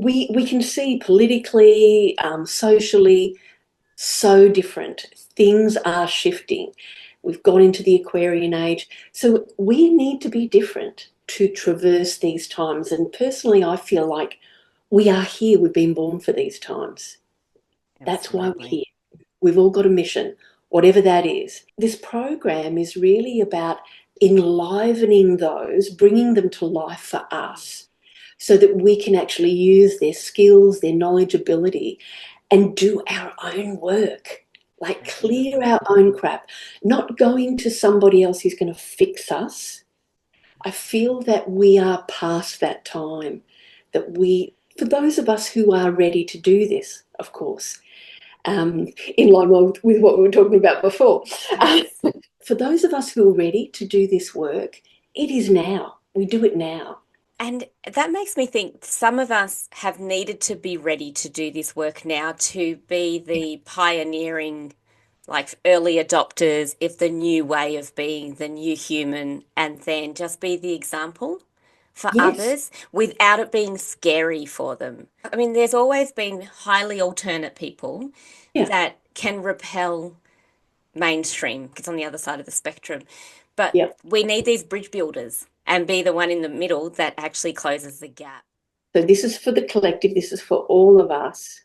we can see politically, socially, so different. Things are shifting. We've gone into the Aquarian age. So we need to be different to traverse these times. And personally, I feel like we are here. We've been born for these times. That's why we're Absolutely. here. We've all got a mission, whatever that is. This program is really about enlivening those, bringing them to life for us so that we can actually use their skills, their knowledge, ability, and do our own work, like clear Absolutely. our own crap, not going to somebody else who's going to fix us. I feel that we are past that time, that we, for those of us who are ready to do this, of course, in line with what we were talking about before. Yes. For those of us who are ready to do this work, it is now. We do it now. And that makes me think some of us have needed to be ready to do this work now to be the pioneering, like early adopters of the new way of being, the new human, and then just be the example for Yes. others without it being scary for them. I mean, there's always been highly alternate people Yeah. that can repel mainstream. It's on the other side of the spectrum. But Yeah. we need these bridge builders and be the one in the middle that actually closes the gap. So this is for the collective. This is for all of us.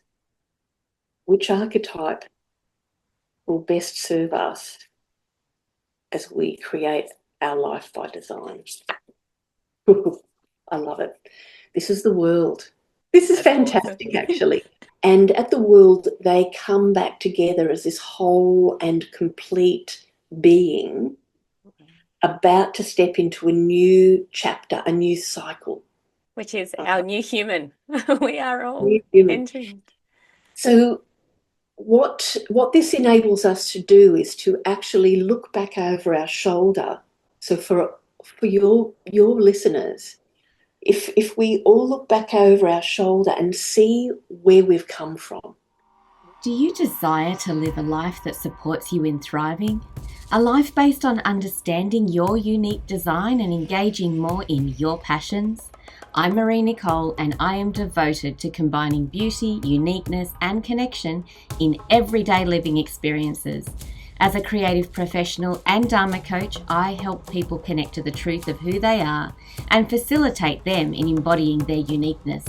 Which archetype will best serve us as we create our life by design? I love it. This is the world. This is That's awesome. fantastic, actually. And at the world, they come back together as this whole and complete being about to step into a new chapter, a new cycle. Which is our new human. We are all New human. entering. So what this enables us to do is to actually look back over our shoulder. So for your listeners, if we all look back over our shoulder and see where we've come from. Do you desire to live a life that supports you in thriving? A life based on understanding your unique design and engaging more in your passions? I'm Marie-Nicole and I am devoted to combining beauty, uniqueness and connection in everyday living experiences. As a creative professional and Dharma coach, I help people connect to the truth of who they are and facilitate them in embodying their uniqueness.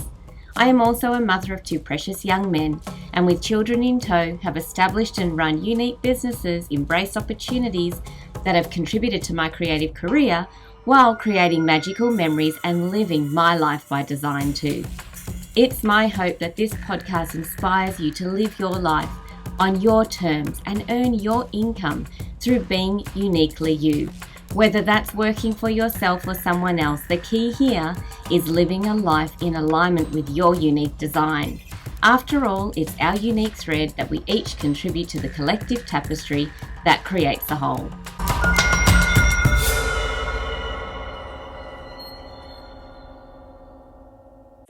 I am also a mother of two precious young men, and with children in tow, have established and run unique businesses, embraced opportunities that have contributed to my creative career, while creating magical memories and living my life by design too. It's my hope that this podcast inspires you to live your life on your terms and earn your income through being uniquely you. Whether that's working for yourself or someone else, the key here is living a life in alignment with your unique design. After all, it's our unique thread that we each contribute to the collective tapestry that creates the whole.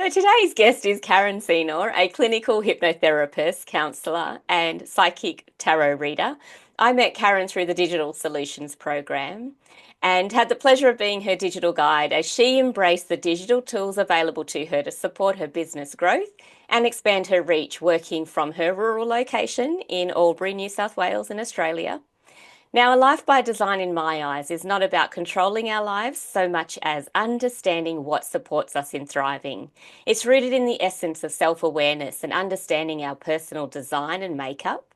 So today's guest is Karen Seinor, a clinical hypnotherapist, counsellor, and psychic tarot reader. I met Karen through the Digital Solutions program and had the pleasure of being her digital guide as she embraced the digital tools available to her to support her business growth and expand her reach, working from her rural location in Albury, New South Wales in Australia. Now, a life by design in my eyes is not about controlling our lives so much as understanding what supports us in thriving. It's rooted in the essence of self-awareness and understanding our personal design and makeup,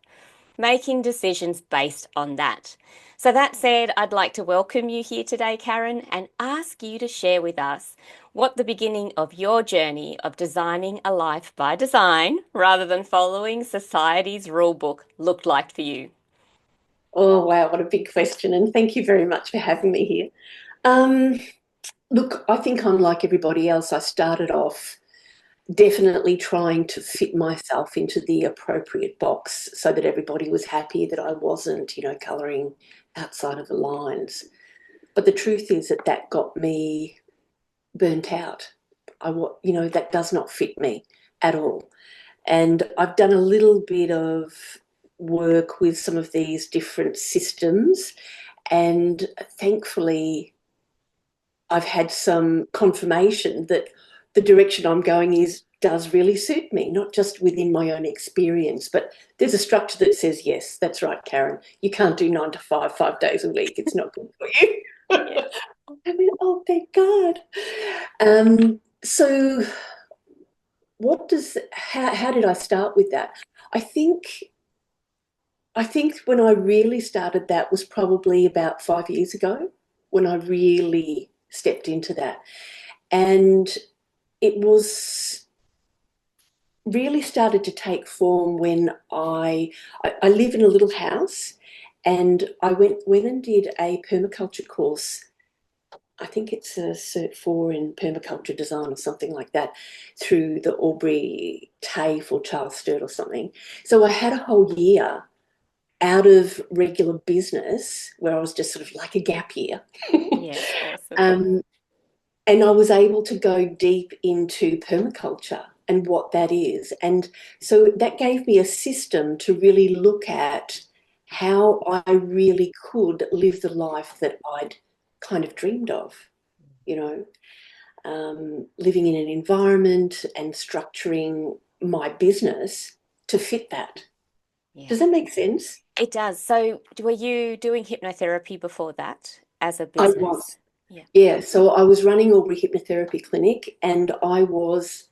making decisions based on that. So that said, I'd like to welcome you here today, Karen, and ask you to share with us what the beginning of your journey of designing a life by design rather than following society's rule book looked like for you. Oh, wow, what a big question. And thank you very much for having me here. Look, I think I'm like everybody else. I started off definitely trying to fit myself into the appropriate box so that everybody was happy that I wasn't, colouring outside of the lines. But the truth is that got me burnt out. That does not fit me at all. And I've done a little bit of work with some of these different systems, and thankfully I've had some confirmation that the direction I'm going is does really suit me, not just within my own experience, but there's a structure that says, yes, that's right, Karen, you can't do 9 to 5, 5 days a week. It's not good for you. Yeah. I mean, oh, thank God. So how did I start with that? I think when I really started that was probably about 5 years ago when I really stepped into that. And it was really started to take form when I live in a little house, and I went and did a permaculture course. I think it's a Cert 4 in permaculture design or something like that, through the Albury TAFE or Charles Sturt or something. So I had a whole year out of regular business where I was just sort of like a gap year. Yes, awesome. And I was able to go deep into permaculture and what that is. And so that gave me a system to really look at how I really could live the life that I'd kind of dreamed of, you know, living in an environment and structuring my business to fit that. Yeah. Does that make sense? It does. So were you doing hypnotherapy before that as a I business? was. Yeah. Yeah. So I was running Albury Hypnotherapy Clinic, and I was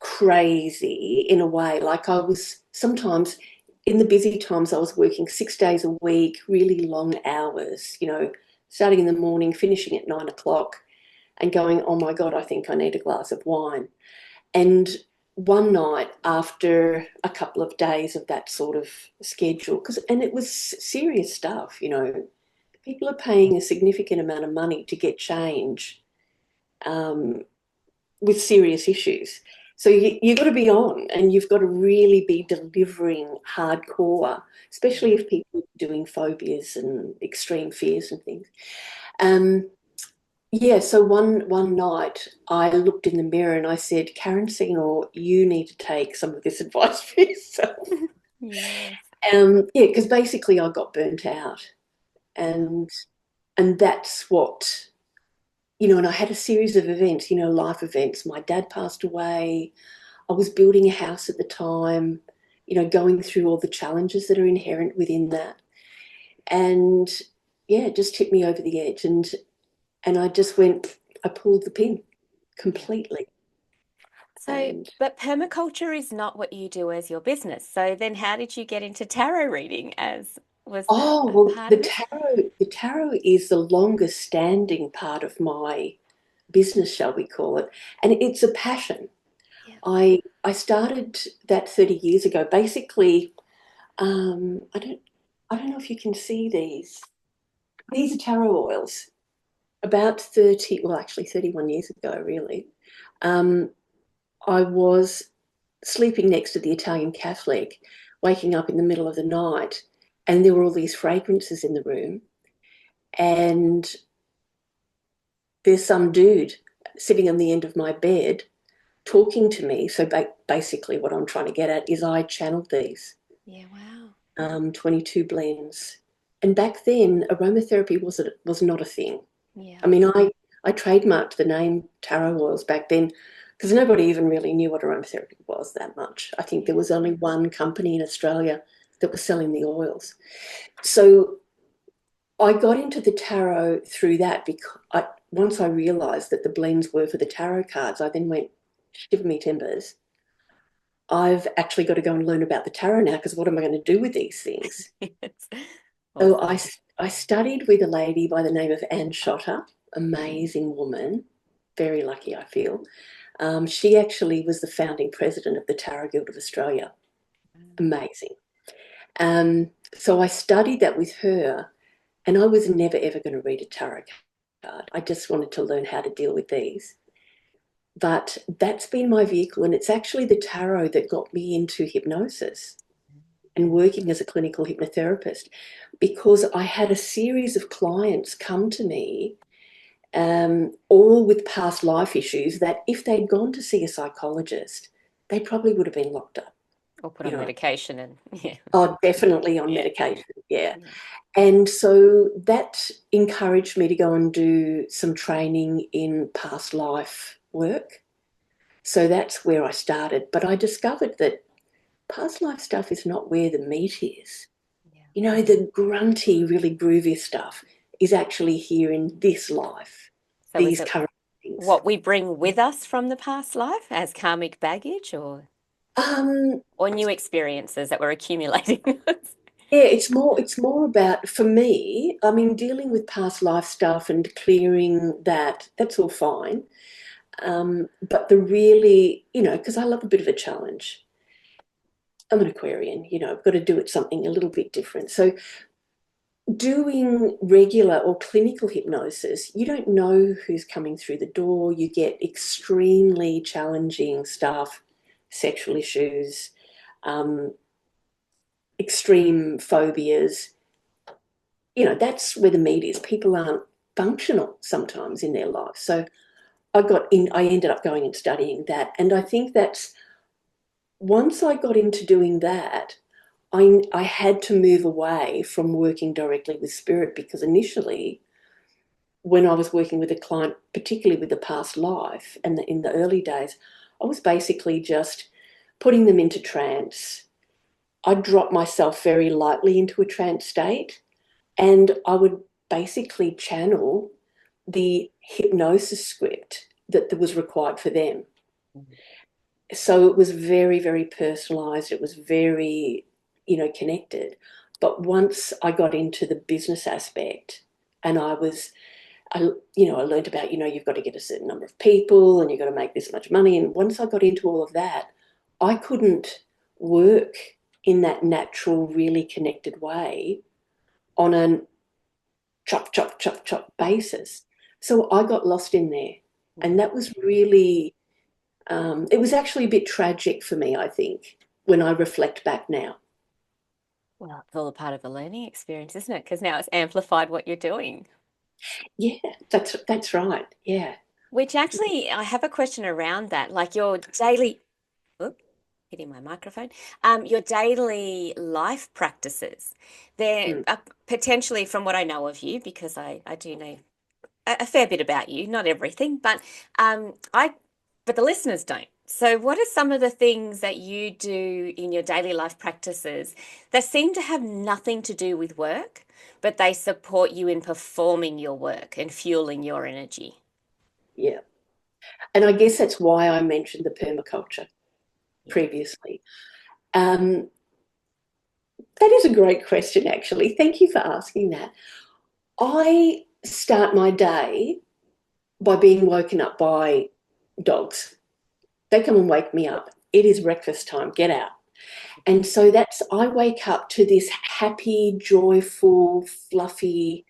crazy in a way. Like, I was sometimes in the busy times, I was working 6 days a week, really long hours, you know, starting in the morning, finishing at 9 o'clock, and going, oh my God, I think I need a glass of wine. And one night, after a couple of days of that sort of schedule, and it was serious stuff, you know, people are paying a significant amount of money to get change with serious issues. So you've got to be on, and you've got to really be delivering hardcore, especially if people are doing phobias and extreme fears and things. Yeah, so one night I looked in the mirror and I said, Karen Seinor, you need to take some of this advice for yourself. Yes. Yeah, because basically I got burnt out, and that's what, you know, and I had a series of events, you know, life events. My dad passed away. I was building a house at the time, you know, going through all the challenges that are inherent within that. And yeah, it just tipped me over the edge. And I just I pulled the pin completely. So, but permaculture is not what you do as your business. So then how did you get into tarot reading was that Oh, well, part of it? the tarot is the longest standing part of my business, shall we call it. And it's a passion. Yeah. I started that 30 years ago. Basically, I don't know if you can see these. These are tarot oils. About 30, well, actually 31 years ago, really. I was sleeping next to the Italian Catholic, waking up in the middle of the night, and there were all these fragrances in the room. And there's some dude sitting on the end of my bed talking to me. So basically what I'm trying to get at is I channeled these. Yeah, wow. 22 blends. And back then, aromatherapy was not a thing. Yeah. I mean, I trademarked the name tarot oils back then because nobody even really knew what aromatherapy was that much. I think there was only one company in Australia that was selling the oils. So I got into the tarot through that because once I realised that the blends were for the tarot cards, I then went, shiver me timbers. I've actually got to go and learn about the tarot now, because what am I going to do with these things? Yes. So Awesome. I studied with a lady by the name of Anne Shotter, amazing woman, very lucky, I feel. She actually was the founding president of the Tarot Guild of Australia. Amazing. So I studied that with her, and I was never, ever going to read a tarot card. I just wanted to learn how to deal with these. But that's been my vehicle, and it's actually the tarot that got me into hypnosis and working as a clinical hypnotherapist, because I had a series of clients come to me, all with past life issues, that if they'd gone to see a psychologist, they probably would have been locked up. Or put on medication and yeah. Oh, definitely on medication, yeah. And so that encouraged me to go and do some training in past life work. So that's where I started. But I discovered that past life stuff is not where the meat is. Yeah. You know, the grunty, really groovy stuff is actually here in this life, So these is it current things. what we bring with us from the past life as karmic baggage or new experiences that we're accumulating? Yeah, it's more about, for me, I mean, dealing with past life stuff and clearing that, that's all fine. But the really, you know, because I love a bit of a challenge. I'm an Aquarian, you know, I've got to do it something a little bit different. So doing regular or clinical hypnosis, you don't know who's coming through the door. You get extremely challenging stuff, sexual issues, extreme phobias. You know, that's where the meat is. People aren't functional sometimes in their life. So I ended up going and studying that. And I think that's, once I got into doing that, I had to move away from working directly with spirit, because initially, when I was working with a client, particularly with the past life and in the early days, I was basically just putting them into trance. I dropped myself very lightly into a trance state, and I would basically channel the hypnosis script that was required for them. So it was very, very personalized. It was very, you know, connected. But once I got into the business aspect, and I learned about, you know, you've got to get a certain number of people and you've got to make this much money. And once I got into all of that, I couldn't work in that natural, really connected way on a chop, chop, chop, chop basis. So I got lost in there. And that was really, it was actually a bit tragic for me, I think, when I reflect back now. Well, it's all a part of the learning experience, isn't it? Because now it's amplified what you're doing. Yeah, that's right. Yeah. Which actually, I have a question around that. Like your daily, hitting my microphone, your daily life practices. They're potentially, from what I know of you, because I do know a fair bit about you, not everything, but but the listeners don't. So what are some of the things that you do in your daily life practices that seem to have nothing to do with work, but they support you in performing your work and fueling your energy? Yeah. And I guess that's why I mentioned the permaculture previously. That is a great question, actually. Thank you for asking that. I start my day by being woken up by dogs. They come and wake me up. It is breakfast time. Get out. And so I wake up to this happy, joyful, fluffy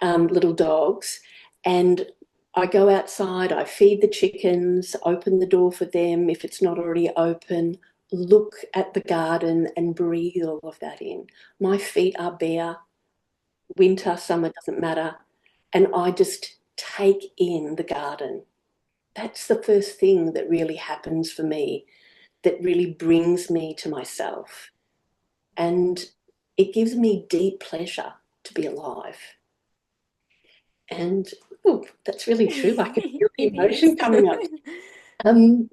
little dogs. And I go outside, I feed the chickens, open the door for them if it's not already open, look at the garden and breathe all of that in. My feet are bare. Winter, summer, doesn't matter. And I just take in the garden. That's the first thing that really happens for me, that really brings me to myself. And it gives me deep pleasure to be alive. And that's really true. I can feel the emotion coming up. And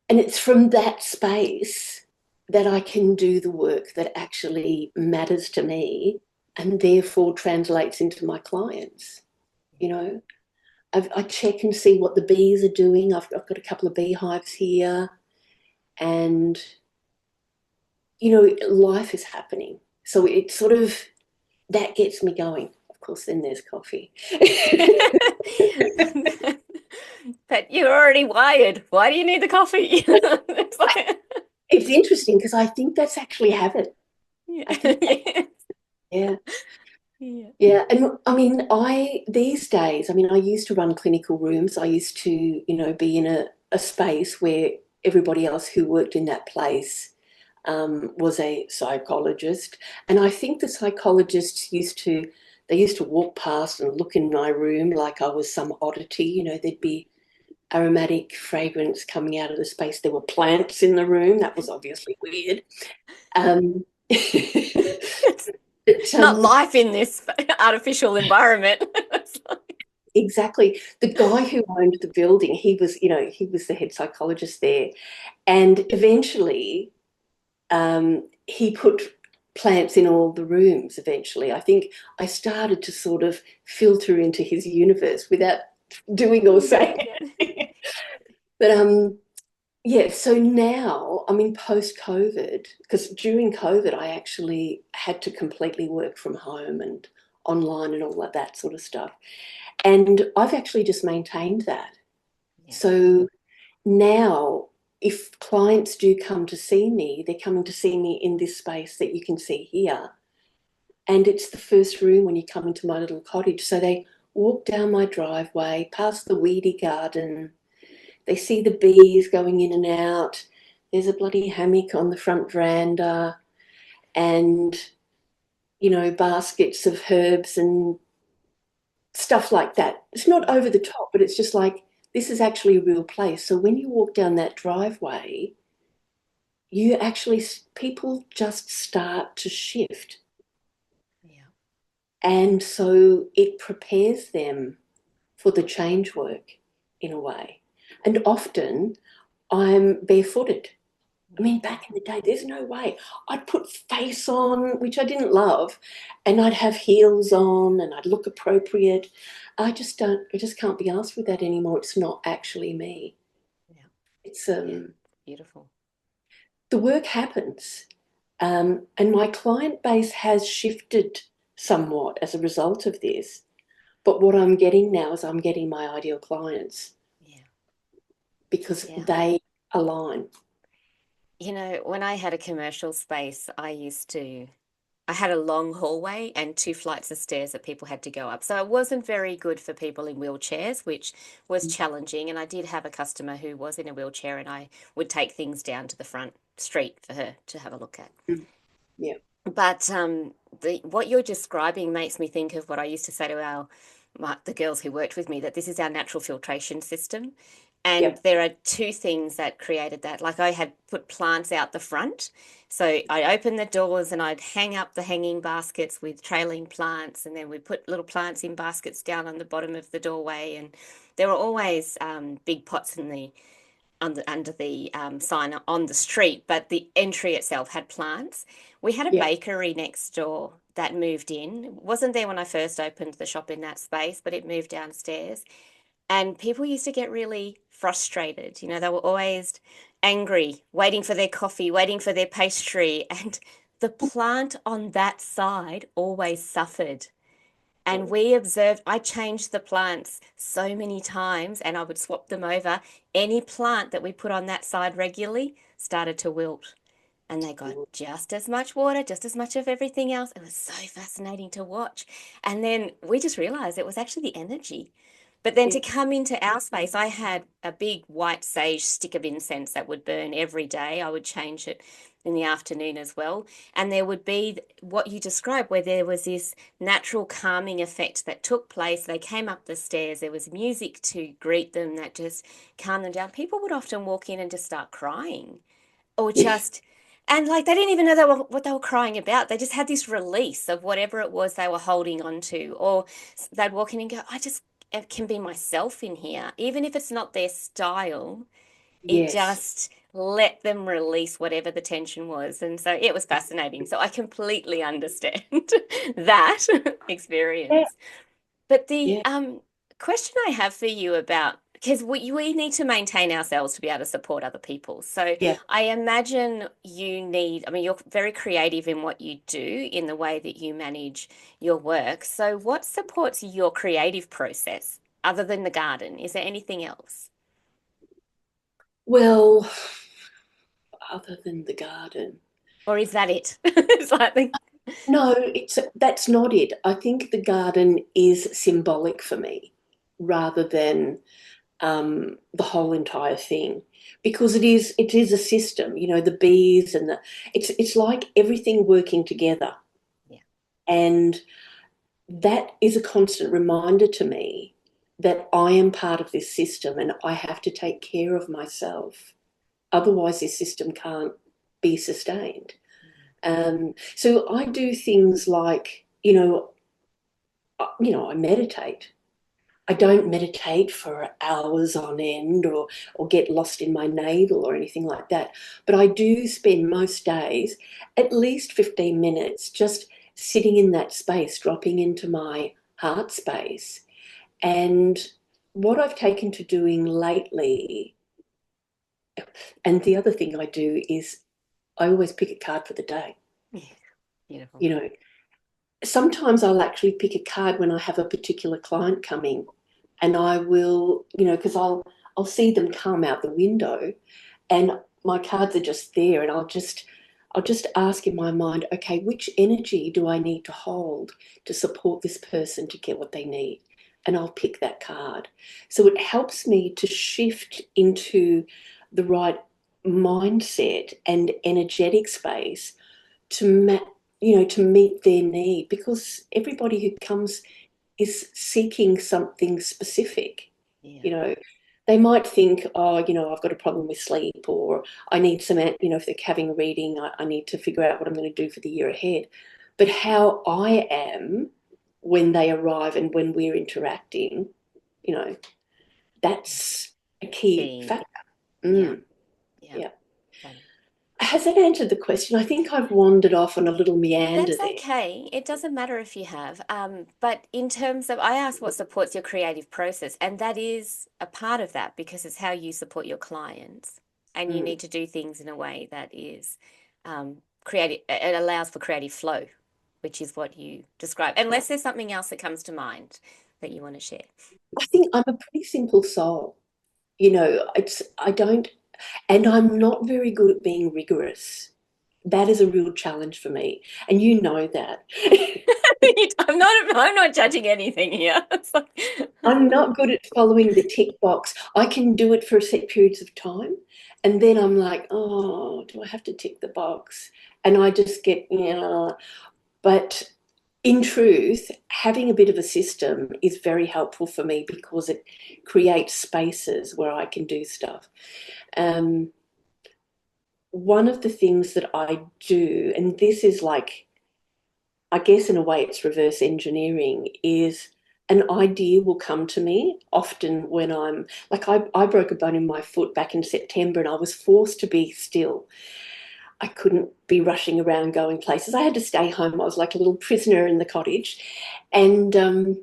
it's from that space that I can do the work that actually matters to me and therefore translates into my clients. You know, I check and see what the bees are doing. I've got a couple of beehives here, and, you know, life is happening. So it sort of, that gets me going. Of course, then there's coffee. But you're already wired. Why do you need the coffee? It's interesting because I think that's actually habit. Yeah. Yeah. And I mean, these days, I mean, I used to run clinical rooms. I used to, you know, be in a space where everybody else who worked in that place was a psychologist. And I think the psychologists used to walk past and look in my room like I was some oddity. You know, there'd be aromatic fragrance coming out of the space. There were plants in the room. That was obviously weird. Not life in this artificial environment. exactly. The guy who owned the building, he was, he was the head psychologist there. And eventually, he put plants in all the rooms eventually. I think I started to sort of filter into his universe without doing or saying anything. But yeah, so now I'm in post-COVID, because during COVID I actually had to completely work from home and online and all of that sort of stuff. And I've actually just maintained that. Yeah. So now if clients do come to see me, they're coming to see me in this space that you can see here. And it's the first room when you come into my little cottage. So they walk down my driveway, past the weedy garden. They see the bees going in and out. There's a bloody hammock on the front veranda and, baskets of herbs and stuff like that. It's not over the top, but it's just like, this is actually a real place. So when you walk down that driveway, people just start to shift. Yeah. And so it prepares them for the change work in a way. And often I'm barefooted. I mean, back in the day, there's no way. I'd put face on, which I didn't love, and I'd have heels on and I'd look appropriate. I just can't be asked with that anymore. It's not actually me. Yeah. It's Beautiful. the work happens. And my client base has shifted somewhat as a result of this. But what I'm getting now is I'm getting my ideal clients. Yeah. Because Yeah. they align. When I had a commercial space, I had a long hallway and 2 flights of stairs that people had to go up. So it wasn't very good for people in wheelchairs, which was challenging. And I did have a customer who was in a wheelchair, and I would take things down to the front street for her to have a look at. Yeah. But what you're describing makes me think of what I used to say to the girls who worked with me, that this is our natural filtration system. And there are 2 things that created that. Like, I had put plants out the front. So I'd open the doors and I'd hang up the hanging baskets with trailing plants. And then we'd put little plants in baskets down on the bottom of the doorway. And there were always big pots under the sign on the street, but the entry itself had plants. We had a bakery next door that moved in. It wasn't there when I first opened the shop in that space, but it moved downstairs. And people used to get really frustrated. They were always angry, waiting for their coffee, waiting for their pastry. And the plant on that side always suffered. And I changed the plants so many times, and I would swap them over. Any plant that we put on that side regularly started to wilt. And they got just as much water, just as much of everything else. It was so fascinating to watch. And then we just realized it was actually the energy. But then to come into our space, I had a big white sage stick of incense that would burn every day. I would change it in the afternoon as well. And there would be what you described, where there was this natural calming effect that took place. They came up the stairs. There was music to greet them that just calmed them down. People would often walk in and just start crying, or just, and like they didn't even know what they were crying about. They just had this release of whatever it was they were holding on to. Or they'd walk in and go, I just can be myself in here, even if it's not their style. It just let them release whatever the tension was. And so it was fascinating. So I completely understand that experience. But the question I have for you about, because we need to maintain ourselves to be able to support other people. So I imagine you're very creative in what you do, in the way that you manage your work. So what supports your creative process other than the garden? Is there anything else? Well, other than the garden. Or is that it? It's like, No, that's not it. I think the garden is symbolic for me rather than the whole entire thing, because it is a system. The bees and it's like everything working together, and that is a constant reminder to me that I am part of this system and I have to take care of myself. Otherwise, this system can't be sustained. So I do things like, I meditate. I don't meditate for hours on end or get lost in my navel or anything like that. But I do spend most days at least 15 minutes just sitting in that space, dropping into my heart space. And what I've taken to doing lately, and the other thing I do is I always pick a card for the day. Beautiful. You know, sometimes I'll actually pick a card when I have a particular client coming, and I will, because I'll see them come out the window, and my cards are just there, and I'll just ask in my mind, okay, which energy do I need to hold to support this person to get what they need? And I'll pick that card. So it helps me to shift into the right mindset and energetic space to to meet their need, because everybody who comes is seeking something specific. Yeah. They might think, oh, I've got a problem with sleep, or I need some, if they're having a reading, I need to figure out what I'm going to do for the year ahead. But how I am when they arrive and when we're interacting, that's a key factor. Yeah. Yeah. Has that answered the question? I think I've wandered off on a little meander That's there. okay. It doesn't matter if you have. But in terms of, I asked what supports your creative process, and that is a part of that because it's how you support your clients, and you need to do things in a way that is creative. It allows for creative flow, which is what you describe. Unless there's something else that comes to mind that you want to share. I think I'm a pretty simple soul. I don't, and I'm not very good at being rigorous. That is a real challenge for me, and you know that. I'm not judging anything here. I'm not good at following the tick box. I can do it for set periods of time, and then I'm like, oh, do I have to tick the box? And I just get, but in truth, having a bit of a system is very helpful for me because it creates spaces where I can do stuff. One of the things that I do, and this is like, I guess in a way it's reverse engineering, is an idea will come to me often when I'm like, I broke a bone in my foot back in September and I was forced to be still. I couldn't be rushing around going places. I had to stay home. I was like a little prisoner in the cottage. And during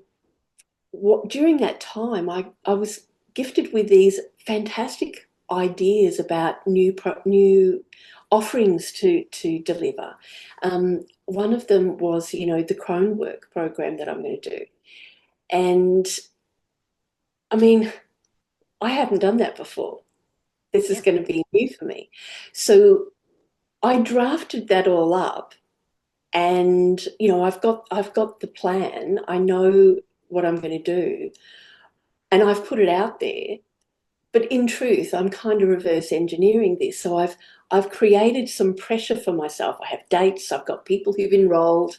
that time, I was gifted with these fantastic ideas about new offerings to deliver. One of them was, the crone work program that I'm going to do. And I mean, I haven't done that before. This is going to be new for me. So I drafted that all up, and I've got the plan. I know what I'm going to do, and I've put it out there. But in truth, I'm kind of reverse engineering this. So I've created some pressure for myself. I have dates, I've got people who've enrolled,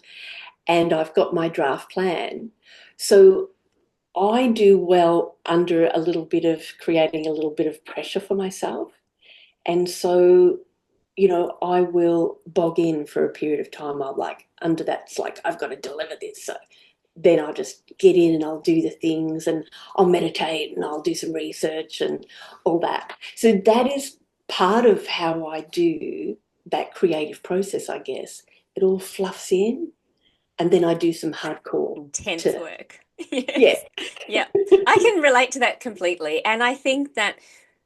and I've got my draft plan. So I do well under a little bit of creating a little bit of pressure for myself. And so, I will bog in for a period of time. I'll like, under that, it's like, I've got to deliver this. So then I'll just get in and I'll do the things, and I'll meditate and I'll do some research and all that. So that is part of how I do that creative process, I guess. It all fluffs in, and then I do some hardcore intense work. Yes. Yeah. I can relate to that completely. And I think that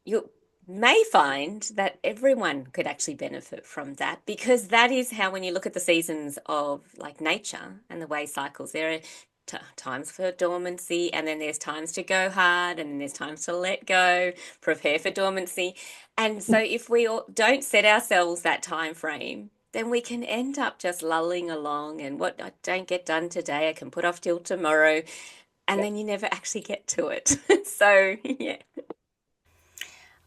you may find that everyone could actually benefit from that, because that is how, when you look at the seasons of like nature and the way cycles, there are times for dormancy, and then there's times to go hard, and then there's times to let go, prepare for dormancy. And so if we don't set ourselves that time frame, then we can end up just lulling along, and what I don't get done today, I can put off till tomorrow, and then you never actually get to it. So, yeah.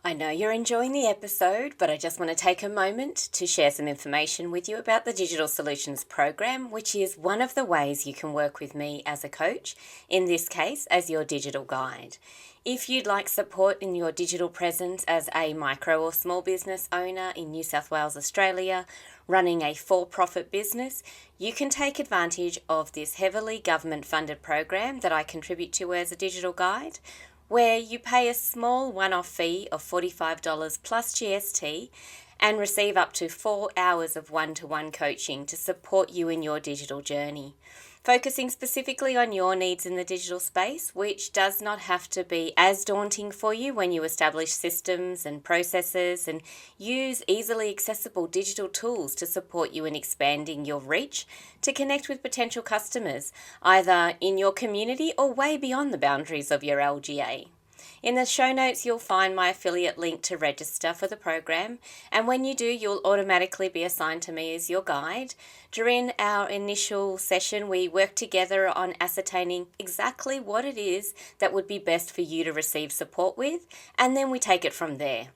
I know you're enjoying the episode, but I just want to take a moment to share some information with you about the Digital Solutions Program, which is one of the ways you can work with me as a coach, in this case, as your digital guide. If you'd like support in your digital presence as a micro or small business owner in New South Wales, Australia, running a for-profit business, you can take advantage of this heavily government-funded program that I contribute to as a digital guide, where you pay a small one-off fee of $45 plus GST and receive up to 4 hours of one-to-one coaching to support you in your digital journey, focusing specifically on your needs in the digital space, which does not have to be as daunting for you when you establish systems and processes and use easily accessible digital tools to support you in expanding your reach to connect with potential customers, either in your community or way beyond the boundaries of your LGA. In the show notes, you'll find my affiliate link to register for the program, and when you do, you'll automatically be assigned to me as your guide. During our initial session, we work together on ascertaining exactly what it is that would be best for you to receive support with, and then we take it from there.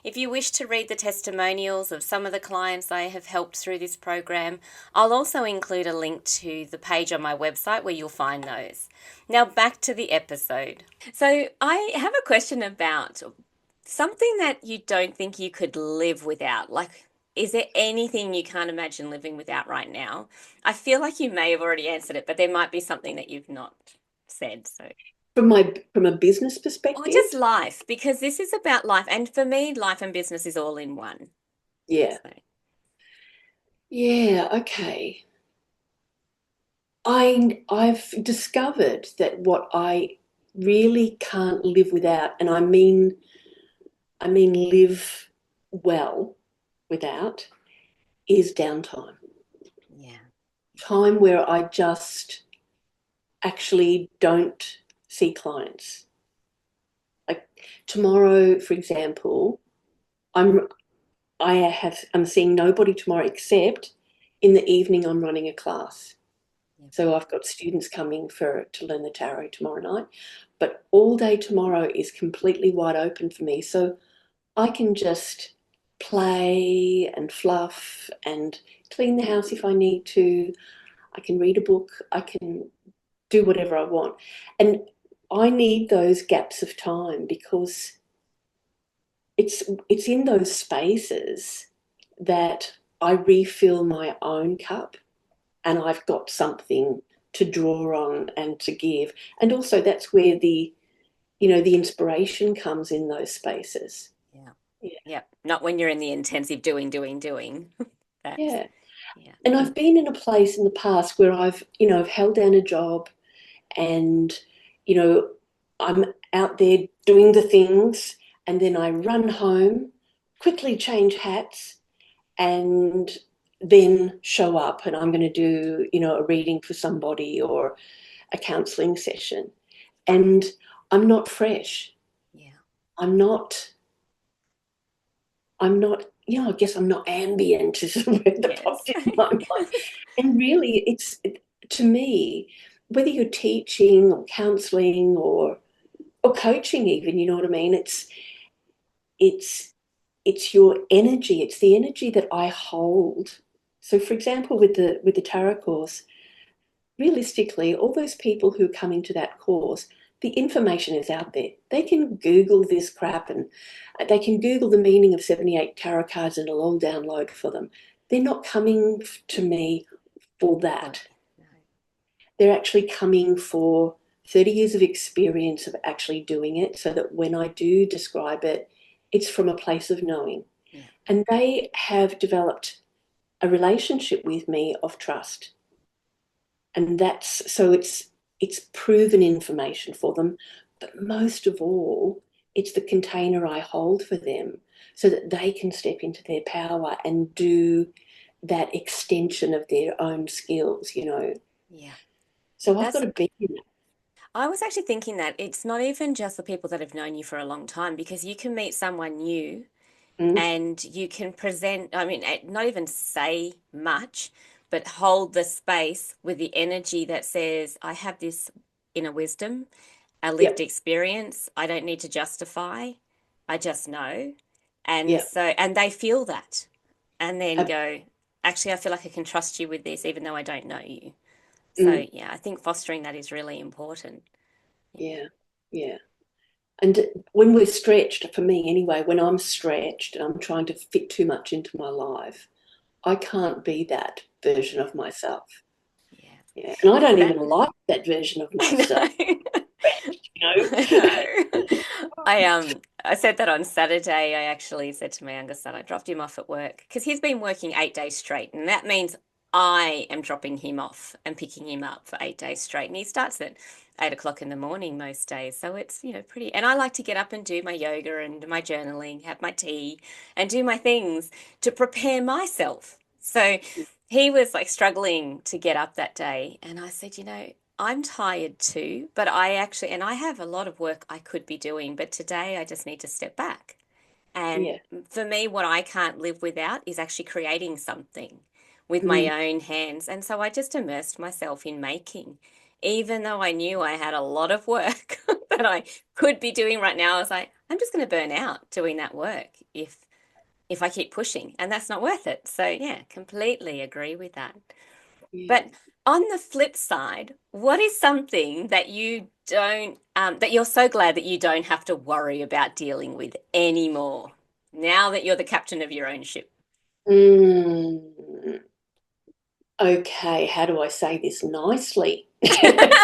If you wish to read the testimonials of some of the clients I have helped through this program, I'll also include a link to the page on my website where you'll find those. Now back to the episode. So I have a question about something that you don't think you could live without. Like, is there anything you can't imagine living without right now? I feel like you may have already answered it, but there might be something that you've not said. So From a business or perspective, just life, because this is about life. And for me, life and business is all in one. yeah, So, yeah, okay. I've discovered that what I really can't live without, and I mean live well without, is downtime. yeah. Time where I just actually don't see clients. Like tomorrow, for example, I'm I'm seeing nobody tomorrow except in the evening I'm running a class. Yep. So I've got students coming to learn the tarot tomorrow night, but all day tomorrow is completely wide open for me. So I can just play and fluff and clean the house if I need to. I can read a book. I can do whatever I want. And I need those gaps of time because it's in those spaces that I refill my own cup and I've got something to draw on and to give. And also that's where the inspiration comes in those spaces. Yeah. Yeah. Yeah. Not when you're in the intensive doing. That's, Yeah. yeah. And I've been in a place in the past where I've held down a job and, you know, I'm out there doing the things and then I run home, quickly change hats and then show up and I'm going to do, a reading for somebody or a counselling session. And I'm not fresh. Yeah. I'm not, I guess I'm not ambient is the word that Yes. popped in my mind. And really, to me, whether you're teaching or counselling or coaching even, you know what I mean? It's your energy. It's the energy that I hold. So for example, with the tarot course, realistically, all those people who come into that course, the information is out there. They can Google this crap and they can Google the meaning of 78 tarot cards and it'll all download for them. They're not coming to me for that. No. They're actually coming for 30 years of experience of actually doing it so that when I do describe it, it's from a place of knowing. Yeah. And they have developed a relationship with me of trust. And it's proven information for them. But most of all, it's the container I hold for them so that they can step into their power and do that extension of their own skills. Yeah. So I've got That's to be in that. I was actually thinking that it's not even just the people that have known you for a long time, because you can meet someone new Mm, and you can present, I mean, not even say much, but hold the space with the energy that says, I have this inner wisdom, a lived yep, experience. I don't need to justify. I just know. And Yeah. so, and they feel that and then Uh, go, actually, I feel like I can trust you with this, even though I don't know you. So, mm, yeah, I think fostering that is really important. yeah. Yeah. And when we're stretched, for me anyway, when I'm stretched and I'm trying to fit too much into my life, I can't be that version of myself. Yeah. Yeah. And I don't That, even like that version of I myself, know. you know. I know. I said that on Saturday. I actually said to my youngest son, I dropped him off at work because he's been working 8 days straight, and that means I am dropping him off and picking him up for 8 days straight. And he starts at 8 o'clock in the morning most days. So it's, pretty. And I like to get up and do my yoga and my journaling, have my tea, and do my things to prepare myself. So he was like struggling to get up that day. And I said, I'm tired too, but and I have a lot of work I could be doing, but today I just need to step back. And Yeah. for me, what I can't live without is actually creating something with my Mm, own hands. And so I just immersed myself in making, even though I knew I had a lot of work that I could be doing right now. I was like, I'm just going to burn out doing that work if I keep pushing, and that's not worth it. So yeah, completely agree with that. yeah. But on the flip side, what is something that you don't, that you're so glad that you don't have to worry about dealing with anymore now that you're the captain of your own ship? Mm, okay, how do I say this nicely? I,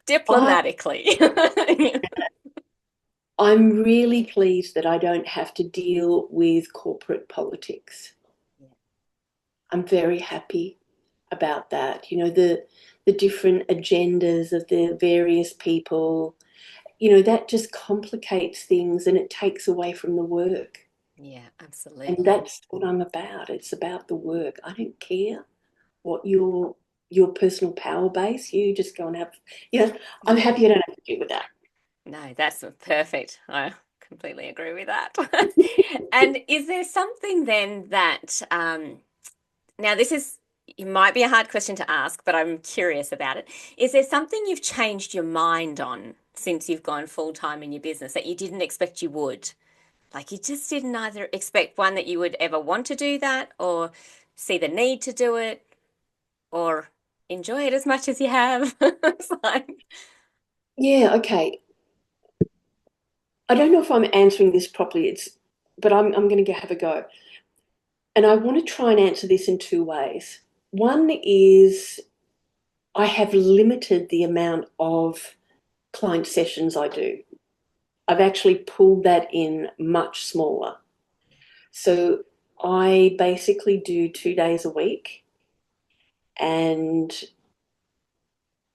Diplomatically. I'm really pleased that I don't have to deal with corporate politics. I'm very happy about that. The different agendas of the various people, that just complicates things and it takes away from the work. Yeah, And absolutely. that's what I'm about. It's about the work. I don't care what your personal power base. You just go and have, I'm Yeah. happy I don't have to deal with that. No, that's perfect. I completely agree with that. And is there something then that, now this is, it might be a hard question to ask, but I'm curious about it. Is there something you've changed your mind on since you've gone full time in your business that you didn't expect you would? Like you just didn't either expect one that you would ever want to do that or see the need to do it or enjoy it as much as you have. It's like, Yeah, okay. I don't know if I'm answering this properly. But I'm going to have a go. And I want to try and answer this in two ways. One is I have limited the amount of client sessions I do. I've actually pulled that in much smaller. So I basically do 2 days a week and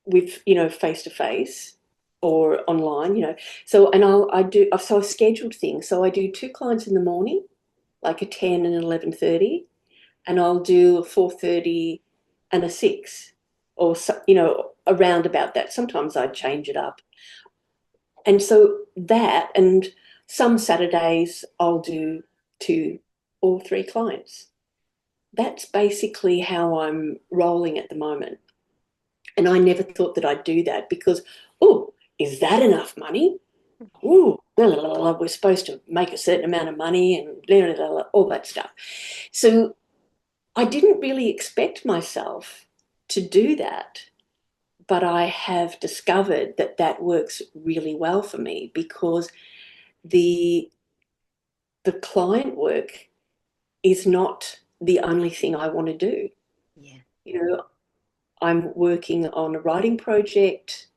with, face to face or online, So, and I've scheduled things. So I do two clients in the morning, like a 10 and 11:30, and I'll do a 4:30 and a 6 or, around about that. Sometimes I change it up. And so that, and some Saturdays I'll do 2 or 3 clients. That's basically how I'm rolling at the moment. And I never thought that I'd do that because, oh, is that enough money? Oh, we're supposed to make a certain amount of money and all that stuff. So I didn't really expect myself to do that, but I have discovered that that works really well for me because the the client work is not the only thing I want to do. yeah. You know, I'm working on a writing project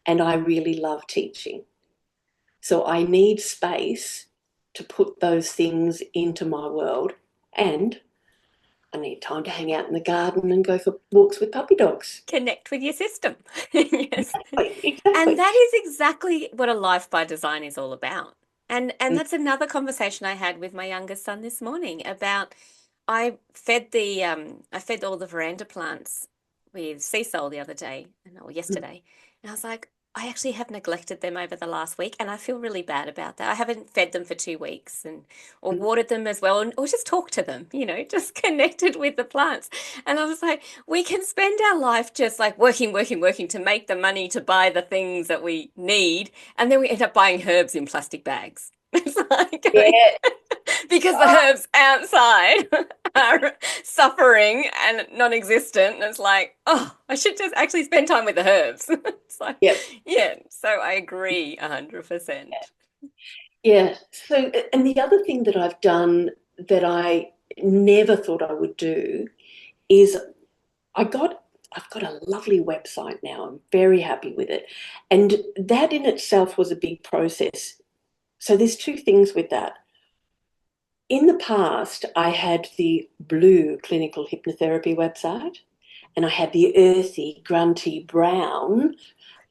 and I really love teaching. So I need space to put those things into my world and I need time to hang out in the garden and go for walks with puppy dogs. Connect with your system. Yes. And Exactly. that is exactly what a life by design is all about. And that's another conversation I had with my youngest son this morning about I fed all the veranda plants with sea salt the other day or yesterday. And I was like, I actually have neglected them over the last week, and I feel really bad about that. I haven't fed them for 2 weeks or Mm. watered them as well, or just talked to them, just connected with the plants. And I was like, we can spend our life just like working, working, working to make the money to buy the things that we need, and then we end up buying herbs in plastic bags. It's like going, Yeah. because the herbs outside are suffering and non-existent. And it's like, oh, I should just actually spend time with the herbs. It's like, Yep. yeah. So I agree 100%. Yeah. So, and the other thing that I've done that I never thought I would do is I've got a lovely website now. I'm very happy with it. And that in itself was a big process. So there's two things with that. In the past, I had the blue clinical hypnotherapy website, and I had the earthy, grunty, brown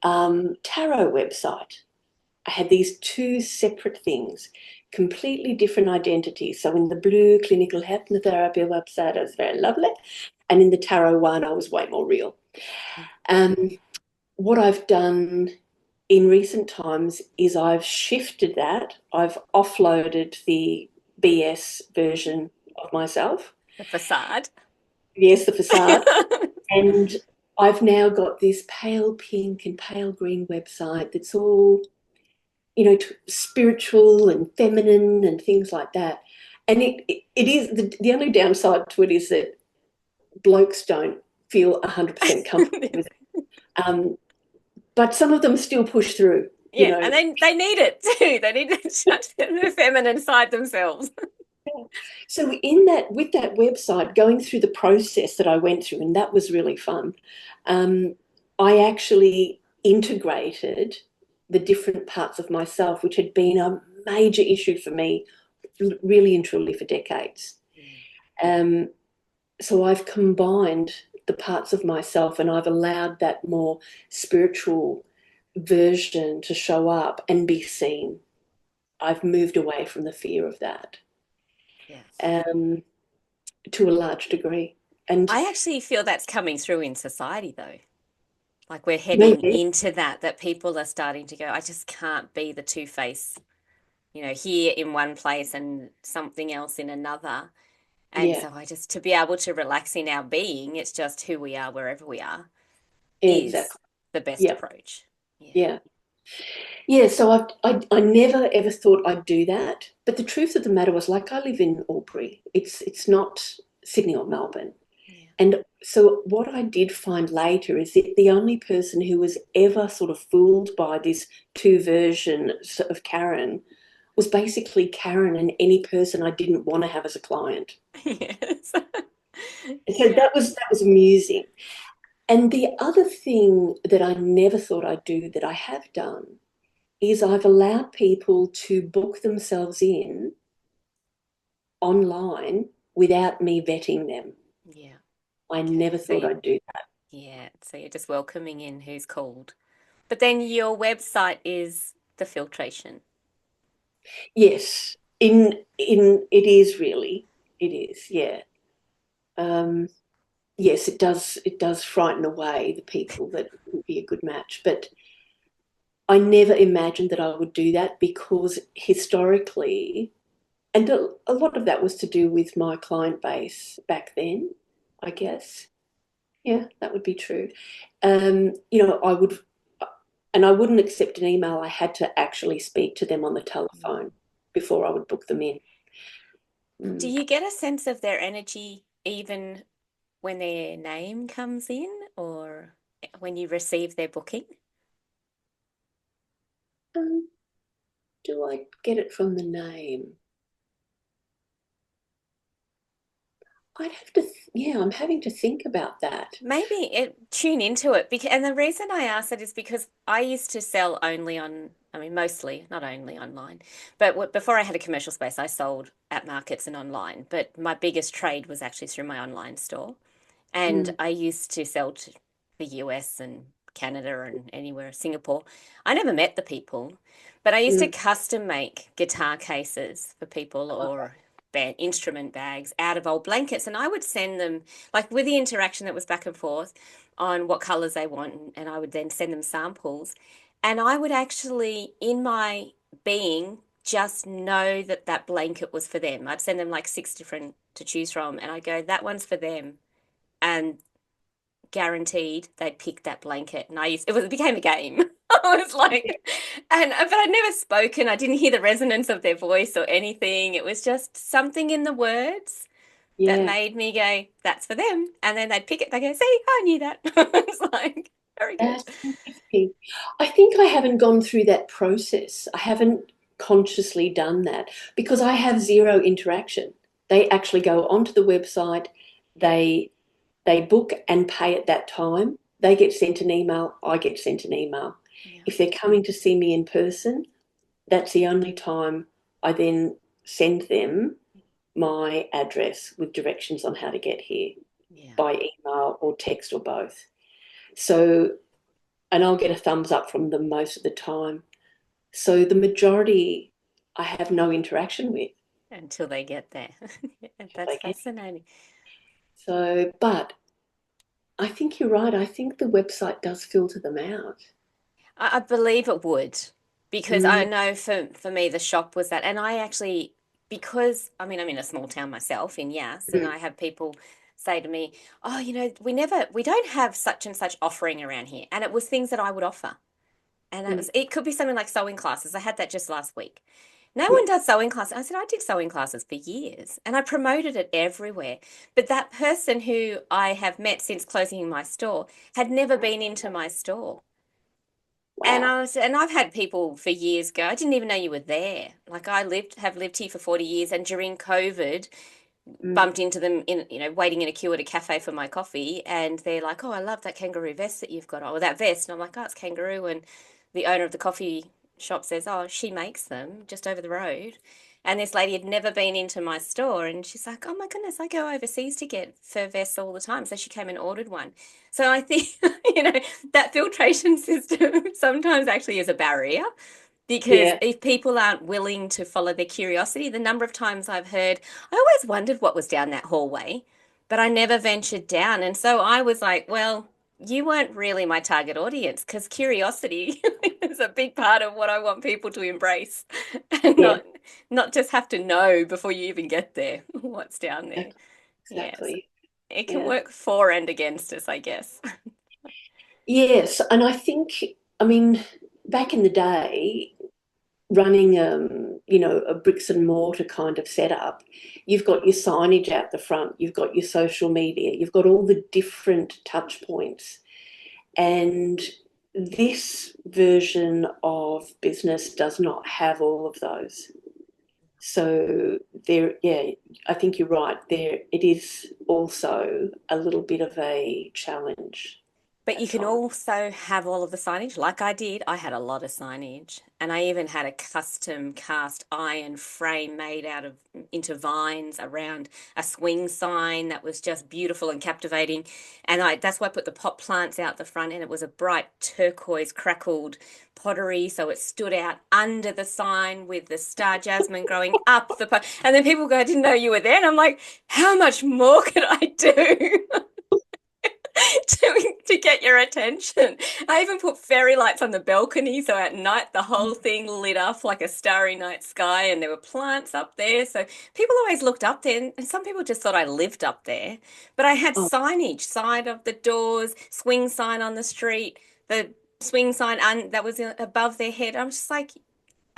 tarot website. I had these two separate things, completely different identities. So in the blue clinical hypnotherapy website, I was very lovely. And in the tarot one, I was way more real. What I've done in recent times is I've shifted that. I've offloaded the BS version of myself. The facade. Yes, the facade. And I've now got this pale pink and pale green website that's all, spiritual and feminine and things like that. And it is the only downside to it is that blokes don't feel 100% comfortable with it. But some of them still push through. Yeah, and they need it too. They need to touch the feminine side themselves. So with that website, going through the process that I went through, and that was really fun, I actually integrated the different parts of myself, which had been a major issue for me, really and truly for decades. So I've combined the parts of myself, and I've allowed that more spiritual version to show up and be seen. I've moved away from the fear of that. Yes. To a large degree. And I actually feel that's coming through in society though. Like we're heading maybe, into that people are starting to go, I just can't be the two-face, here in one place and something else in another. And yeah, so to be able to relax in our being, it's just who we are wherever we are, is exactly. the best Yeah, approach. Yeah. yeah. Yeah, so I never ever thought I'd do that. But the truth of the matter was, like, I live in Albury. It's not Sydney or Melbourne. Yeah. And so what I did find later is that the only person who was ever sort of fooled by this two versions of Karen was basically Karen and any person I didn't want to have as a client. Yes. And so that was amusing. And the other thing that I never thought I'd do that I have done is I've allowed people to book themselves in online without me vetting them. Yeah. I never So thought I'd do that. yeah, so you're just welcoming in who's called. But then your website is the filtration. Yes, in it is really, it is, yeah. Yes, it does frighten away the people that would be a good match, but I never imagined that I would do that because historically, and a lot of that was to do with my client base back then, I guess. Yeah, that would be true. I would, and I wouldn't accept an email. I had to actually speak to them on the telephone before I would book them in. Do you get a sense of their energy even when their name comes in or when you receive their booking? Do I get it from the name? I'd have to, yeah, I'm having to think about that. Maybe tune into it and the reason I ask that is because I used to sell mostly, not only online, but before I had a commercial space, I sold at markets and online. But my biggest trade was actually through my online store, and I used to sell to the US and Canada and anywhere, Singapore. I never met the people, but I used to custom make guitar cases for people or instrument bags out of old blankets, and I would send them like with the interaction that was back and forth on what colors they want, and I would then send them samples, And I would actually, in my being, just know that that blanket was for them. I'd send them like 6 different to choose from, and I'd go, that one's for them. And guaranteed they'd pick that blanket. And it became a game. I was like, but I'd never spoken. I didn't hear the resonance of their voice or anything. It was just something in the words that Yeah. made me go, that's for them. And then they'd pick it. They go, see, I knew that. It's like, very good. That's interesting. I think I haven't gone through that process. I haven't consciously done that because I have zero interaction. They actually go onto the website, they book and pay at that time. They get sent an email, I get sent an email. Yeah. If they're coming to see me in person, that's the only time I then send them my address with directions on how to get here Yeah. by email or text or both. So, and I'll get a thumbs up from them most of the time. So the majority I have no interaction with. Until they get there. That's fascinating. So, but I think you're right. I think the website does filter them out. I believe it would, because I Mm, know for me the shop was that, and I actually, because I mean I'm in a small town myself in Yass, and mm, I have people say to me, oh, we don't have such and such offering around here, and it was things that I would offer, and mm. it could be something like sewing classes. I had that just last week. No Yeah, one does sewing classes. I said I did sewing classes for years, and I promoted it everywhere. But that person who I have met since closing my store had never been into my store. And wow. I've had people for years go, I didn't even know you were there. Like have lived here for 40 years, and during COVID Mm, bumped into them waiting in a queue at a cafe for my coffee, and they're like, oh, I love that kangaroo vest that you've got on, or that vest. And I'm like, oh, it's kangaroo. And the owner of the coffee shop says, oh, she makes them just over the road. And this lady had never been into my store, and she's like, oh my goodness, I go overseas to get fur vests all the time. So she came and ordered one. So I think, you know, that filtration system sometimes actually is a barrier, because yeah, if people aren't willing to follow their curiosity, the number of times I've heard, I always wondered what was down that hallway, but I never ventured down. And so I was like, well, you weren't really my target audience, because curiosity is a big part of what I want people to embrace, and yeah, not just have to know before you even get there what's down there. Yes. exactly. It can Yeah. work for and against us, I guess. Yes, and I think, I mean, back in the day, running a bricks and mortar kind of setup, you've got your signage out the front, you've got your social media, you've got all the different touch points. And this version of business does not have all of those. So there, yeah, I think you're right. There, it is also a little bit of a challenge But you at can times. also have all of the signage, like I did. I had a lot of signage, and I even had a custom cast iron frame made out of into vines around a swing sign that was just beautiful and captivating. And that's why I put the pot plants out the front, and it was a bright turquoise crackled pottery, so it stood out under the sign with the star jasmine growing up the pot. And then people go, "I didn't know you were there," and I'm like, "How much more could I do?" to get your attention. I even put fairy lights on the balcony, so at night the whole thing lit up like a starry night sky, and there were plants up there. So people always looked up there, and some people just thought I lived up there. But I had Oh, signage, side of the doors, swing sign on the street, the swing sign that was above their head. I'm just like,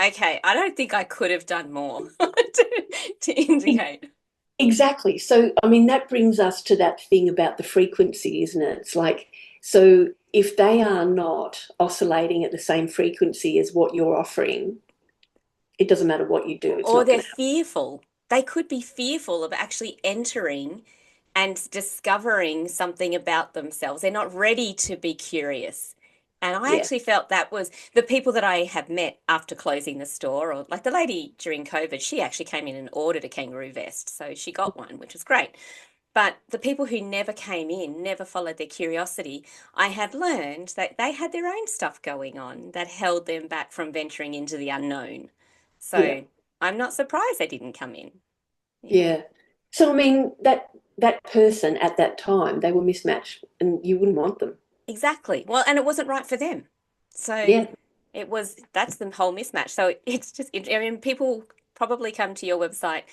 okay, I don't think I could have done more to indicate. exactly. So, I mean, that brings us to that thing about the frequency, isn't it? It's like, so if they are not oscillating at the same frequency as what you're offering, it doesn't matter what you do, it's Or not they're going to fearful. They could be fearful of actually entering and discovering something about themselves. They're not ready to be curious. And I Yeah. actually felt that was the people that I have met after closing the store, or like the lady during COVID, she actually came in and ordered a kangaroo vest. So she got one, which was great. But the people who never came in, never followed their curiosity, I had learned that they had their own stuff going on that held them back from venturing into the unknown. Yeah. So I'm not surprised they didn't come in. Yeah, Yeah. So, I mean, that person at that time, they were mismatched and you wouldn't want them. exactly. Well, and it wasn't right for them. So Yeah. That's the whole mismatch. So it's just, I mean, people probably come to your website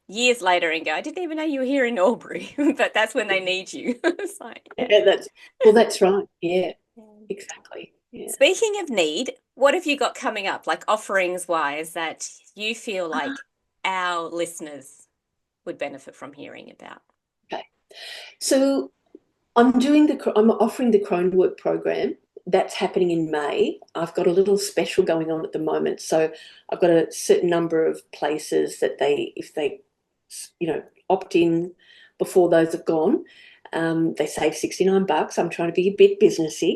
years later and go, I didn't even know you were here in Albury, but that's when they need you. It's like, Yeah, that's right. Yeah, exactly. Yeah. Speaking of need, what have you got coming up, like offerings wise, that you feel like our listeners would benefit from hearing about? Okay. So I'm offering the Crone Work program. That's happening in May. I've got a little special going on at the moment. So I've got a certain number of places that if they, opt in before those have gone, they save $69. I'm trying to be a bit businessy.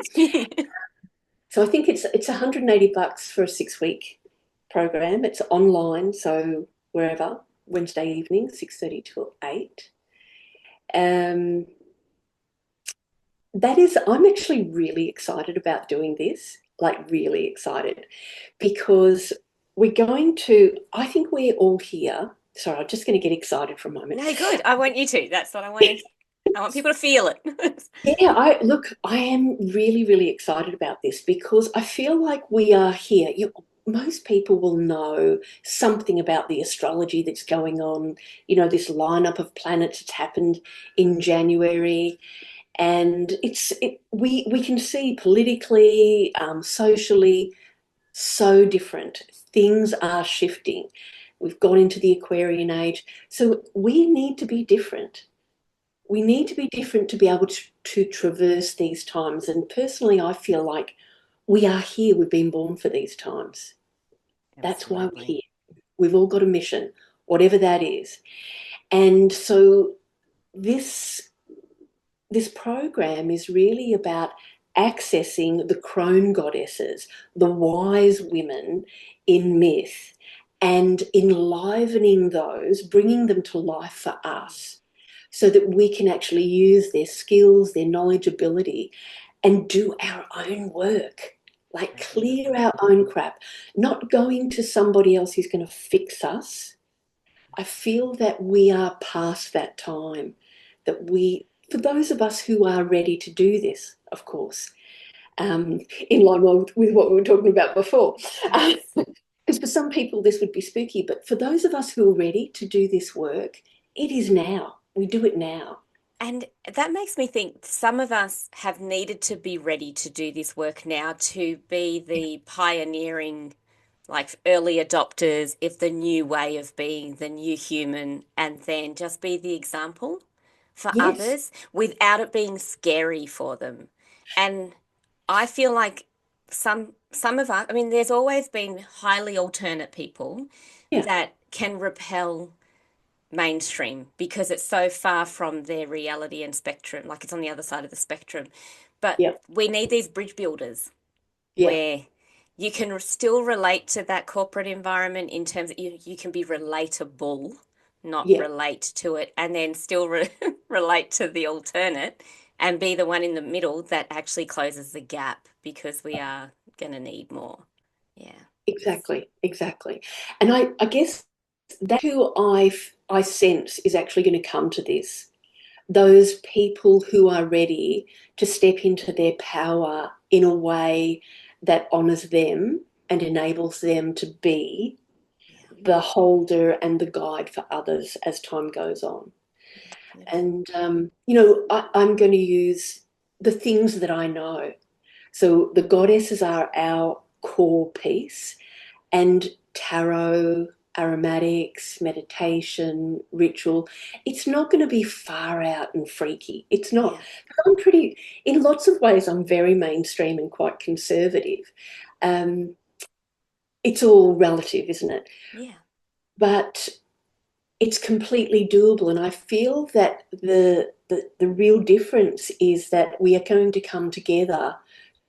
So I think it's $180 for a 6-week program. It's online, so wherever, Wednesday evening, 6:30 till 8. I'm actually really excited about doing this, like really excited, because I think we're all here. Sorry, I'm just going to get excited for a moment. No, good. I want you to. That's what I want to. I want people to feel it. Yeah, I am really, really excited about this because I feel like we are here. Most people will know something about the astrology that's going on, this lineup of planets that's happened in January. And we can see politically, socially, so different. Things are shifting. We've gone into the Aquarian age. So we need to be different. We need to be different to be able to traverse these times. And personally, I feel like we are here. We've been born for these times. That's why we're here. We've all got a mission, whatever that is. And so this program is really about accessing the crone goddesses, the wise women in myth, and enlivening those, bringing them to life for us so that we can actually use their skills, their knowledge, ability, and do our own work, like clear our own crap, not going to somebody else who's going to fix us. I feel that we are past that time, for those of us who are ready to do this, of course, in line with what we were talking about before. Because for some people this would be spooky, but for those of us who are ready to do this work, it is now. We do it now. And that makes me think some of us have needed to be ready to do this work now, to be the pioneering, like early adopters of the new way of being, the new human, and then just be the example for others without it being scary for them. And I feel like some of us, I mean, there's always been highly alternate people that can repel mainstream because it's so far from their reality and spectrum, like it's on the other side of the spectrum. But we need these bridge builders where you can still relate to that corporate environment in terms of you can be relatable, not relate to it, and then still relate to the alternate and be the one in the middle that actually closes the gap, because we are going to need more. Yeah. Exactly. And I guess that's who I sense is actually going to come to this. Those people who are ready to step into their power in a way that honours them and enables them to be the holder and the guide for others as time goes on. And, I'm going to use the things that I know. So the goddesses are our core piece, and tarot, aromatics, meditation, ritual. It's not going to be far out and freaky. It's not. In lots of ways, I'm very mainstream and quite conservative. It's all relative, isn't it? Yeah. But it's completely doable. And I feel that the real difference is that we are going to come together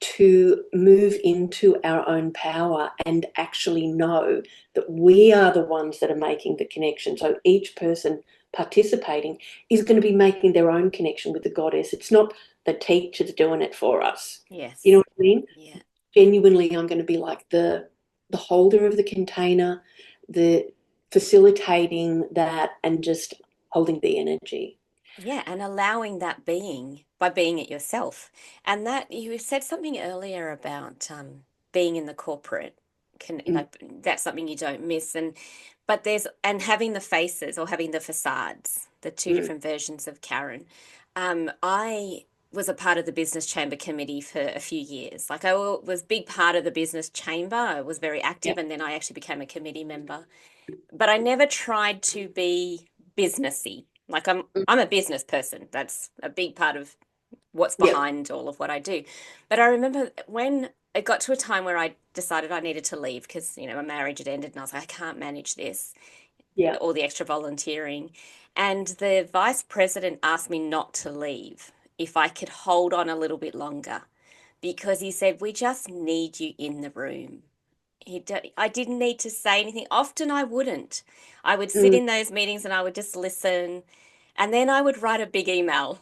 to move into our own power and actually know that we are the ones that are making the connection. So each person participating is going to be making their own connection with the goddess. It's not the teachers doing it for us. Yes. You know what I mean? Yeah. Genuinely, I'm going to be like the holder of the container, the facilitating that, and just holding the energy. Yeah, and allowing that being by being it yourself. And that you said something earlier about being in the corporate can, like, that's something you don't miss. But having the faces or having the facades, the two different versions of Karen. I was a part of the business chamber committee for a few years. Like, I was a big part of the business chamber. I was very active, and then I actually became a committee member. But I never tried to be businessy. Like, I'm a business person. That's a big part of what's behind all of what I do. But I remember when it got to a time where I decided I needed to leave because, my marriage had ended, and I was like, I can't manage this, all the extra volunteering. And the vice president asked me not to leave, if I could hold on a little bit longer, because he said, we just need you in the room. I didn't need to say anything. Often I wouldn't. I would sit in those meetings and I would just listen, and then I would write a big email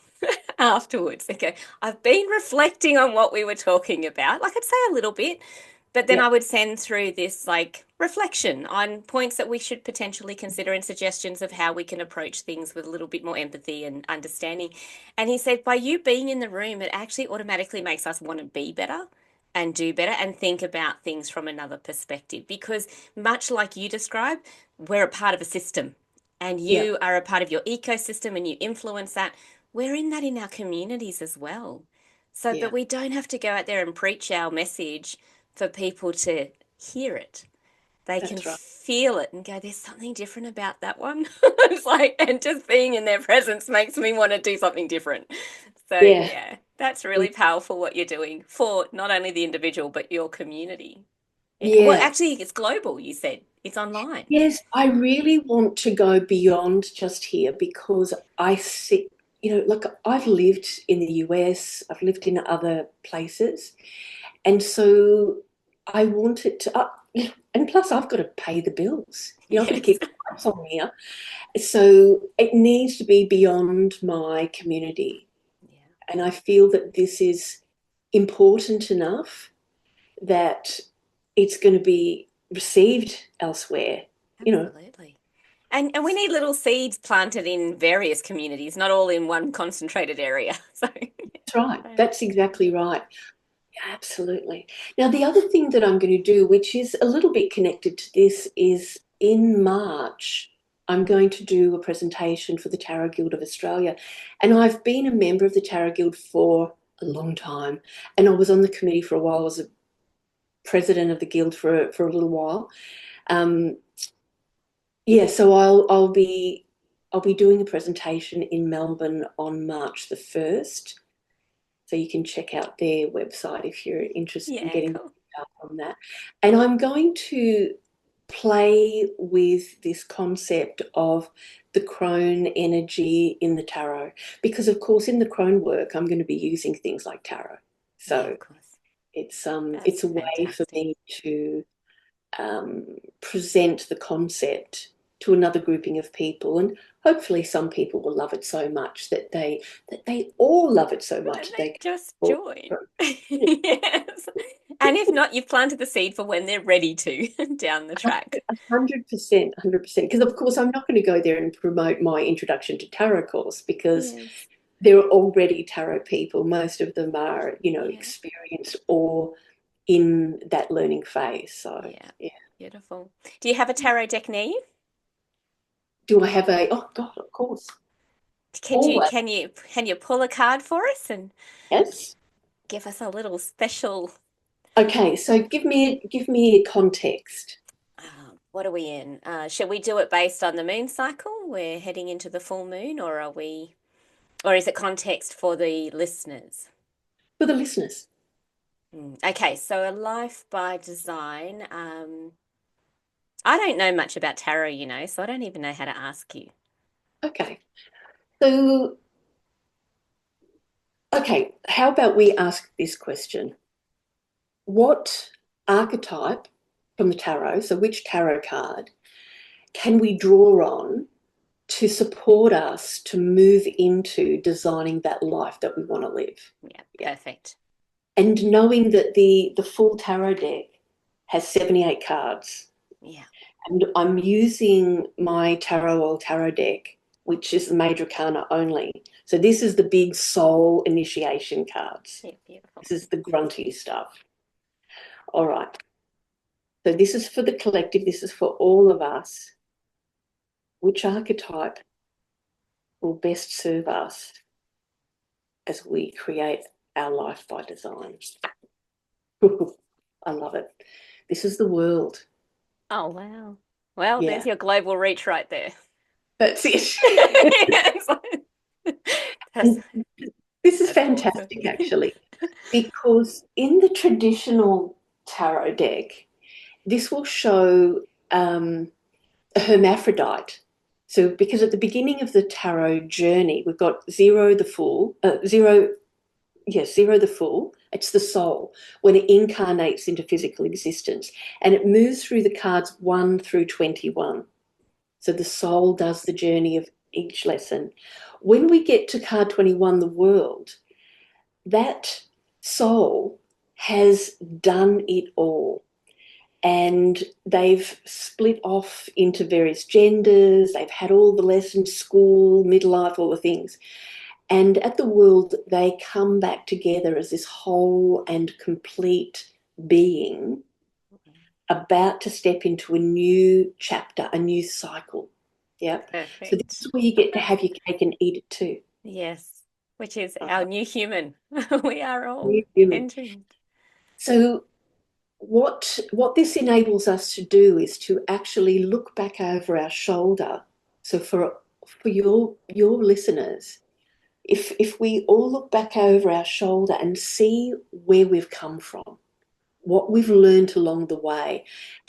afterwards. Okay, I've been reflecting on what we were talking about. Like, I'd say a little bit, but then I would send through this like reflection on points that we should potentially consider and suggestions of how we can approach things with a little bit more empathy and understanding. And he said, by you being in the room, it actually automatically makes us want to be better and do better and think about things from another perspective. Because much like you described, we're a part of a system, and you are a part of your ecosystem, and you influence that. We're in that in our communities as well. So, but we don't have to go out there and preach our message for people to hear it. They can feel it and go, there's something different about that one. It's like, and just being in their presence makes me want to do something different. So that's really powerful what you're doing for not only the individual, but your community. Well, actually, it's global, you said. It's online. Yes, I really want to go beyond just here, because I see, like, I've lived in the US, I've lived in other places, and so I want it to, and plus I've got to pay the bills. I've got to keep the lights on here. So it needs to be beyond my community. And I feel that this is important enough that it's going to be received elsewhere. Absolutely. And we need little seeds planted in various communities, not all in one concentrated area. So that's right. That's exactly right. Absolutely. Now, the other thing that I'm going to do, which is a little bit connected to this, is in March, I'm going to do a presentation for the Tarot Guild of Australia. And I've been a member of the Tarot Guild for a long time. And I was on the committee for a while. I was a president of the guild for a little while. So I'll be doing a presentation in Melbourne on March the 1st. So you can check out their website if you're interested in getting up on that. And I'm going to play with this concept of the crone energy in the tarot, because of course in the crone work I'm going to be using things like tarot. So it's a way for me to present the concept to another grouping of people, and hopefully some people will love it so much that they all love it so much they just join. Yes. And if not, you've planted the seed for when they're ready to down the track. 100%. Because of course I'm not going to go there and promote my introduction to tarot course, because there are already tarot people. Most of them are, experienced or in that learning phase. So Beautiful. Do you have a tarot deck near you? Do I have a? Oh God, of course. Can you pull a card for us and give us a little special? Okay, so give me a context. What are we in? Shall we do it based on the moon cycle? We're heading into the full moon, or is it context for the listeners? For the listeners. Okay, so a life by design. I don't know much about tarot, so I don't even know how to ask you. Okay. So, how about we ask this question? What archetype from the tarot, so which tarot card, can we draw on to support us to move into designing that life that we want to live? Yeah, perfect. And knowing that the full tarot deck has 78 cards. Yeah. And I'm using my tarot deck, which is the major arcana only. So this is the big soul initiation cards. Yeah, beautiful. This is the grunty stuff. All right. So this is for the collective. This is for all of us. Which archetype will best serve us as we create our life by design? I love it. This is the world. Oh, wow. Well, Yeah. there's your global reach right there. That's it. That's This is awesome. fantastic, actually, because in the traditional tarot deck, this will show a hermaphrodite. So because at the beginning of the tarot journey, we've got zero the fool. It's the soul when it incarnates into physical existence, and it moves through the cards 1 through 21. So the soul does the journey of each lesson. When we get to card 21, the world, that soul has done it all. And they've split off into various genders. They've had all the lessons, school, midlife, all the things. And at the world, they come back together as this whole and complete being about to step into a new chapter, a new cycle. Yeah. perfect. So this is where you get to have your cake and eat it too. Yes, which is our new human. We are all New human. entering. So what this enables us to do is to actually look back over our shoulder. So for your listeners, if we all look back over our shoulder and see where we've come from, what we've learned along the way,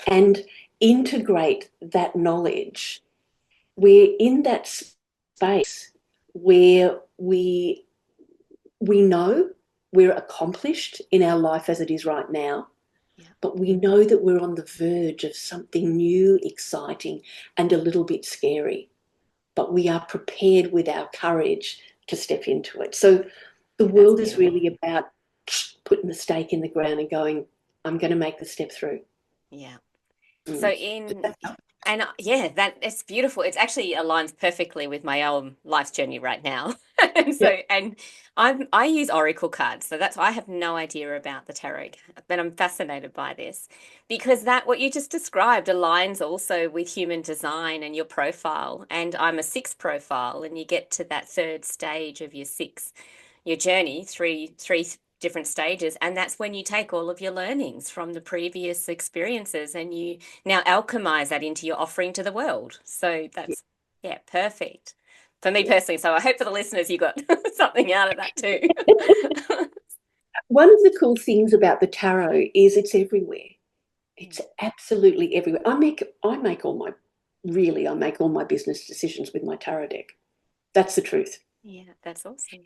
and integrate that knowledge, we're in that space where we know we're accomplished in our life as it is right now, but we know that we're on the verge of something new, exciting, and a little bit scary. But we are prepared with our courage to step into it. So the world is really about putting the stake in the ground and going, I'm going to make the step through. Yeah. So that it's beautiful. It actually aligns perfectly with my own life's journey right now. And I use oracle cards, so that's why I have no idea about the tarot, but I'm fascinated by this because that what you just described aligns also with human design and your profile. And I'm a 6 profile, and you get to that third stage of your journey, three different stages, and that's when you take all of your learnings from the previous experiences and you now alchemize that into your offering to the world. So that's perfect for me personally. So I hope for the listeners you got something out of that too. One of the cool things about the tarot is it's everywhere. It's absolutely everywhere. I make all my business decisions with my tarot deck. That's the truth. Yeah, that's awesome.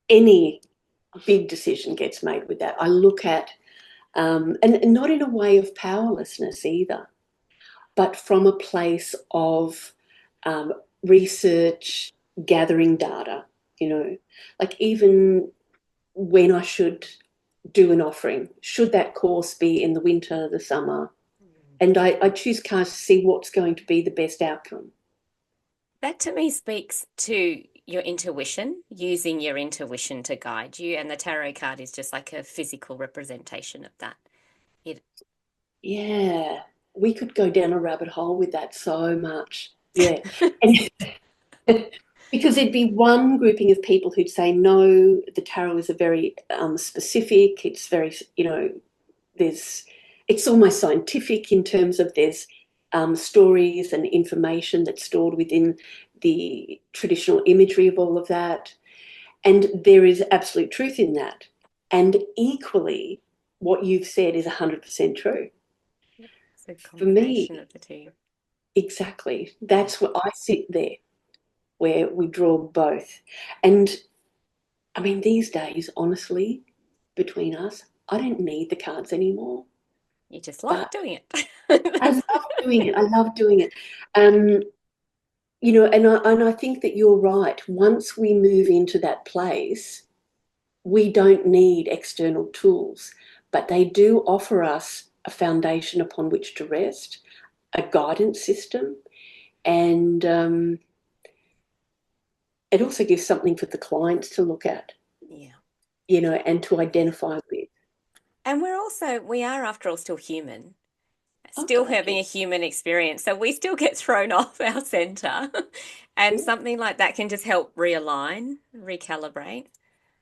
Any big decision gets made with that. I look at, and not in a way of powerlessness either, but from a place of research, gathering data, like even when I should do an offering, should that course be in the winter, the summer? And I choose cards to see what's going to be the best outcome. That to me speaks to your intuition, using your intuition to guide you. And the tarot card is just like a physical representation of that. Yeah, we could go down a rabbit hole with that so much. Yeah. And because there'd be one grouping of people who'd say, no, the tarot is a very specific, it's very, it's almost scientific in terms of there's stories and information that's stored within the traditional imagery of all of that. And there is absolute truth in that. And equally, what you've said is 100% true. It's a For me, combination of the two. exactly. That's where I sit there, where we draw both. And I mean, these days, honestly, between us, I don't need the cards anymore. You just like doing it. I love doing it. I love doing it. And I think that you're right. Once we move into that place, we don't need external tools, but they do offer us a foundation upon which to rest, a guidance system, and it also gives something for the clients to look at, and to identify with. And we are after all still human, Oh, still God, having a human experience. So we still get thrown off our center. And yeah. something like that can just help realign, recalibrate.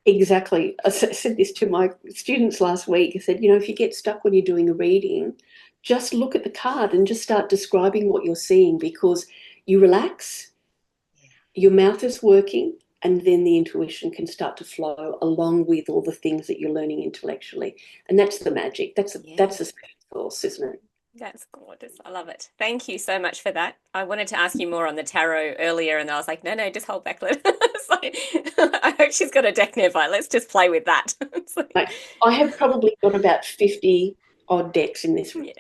Exactly. Said this to my students last week. I said, if you get stuck when you're doing a reading, just look at the card and just start describing what you're seeing, because you relax, your mouth is working, and then the intuition can start to flow along with all the things that you're learning intellectually. And that's the magic. That's Yeah. the special sauce, isn't it? That's gorgeous. I love it. Thank you so much for that. I wanted to ask you more on the tarot earlier, and I was like, no, just hold back. It's like, I hope she's got a deck nearby. Let's just play with that. I have probably got about 50 odd decks in this Yeah.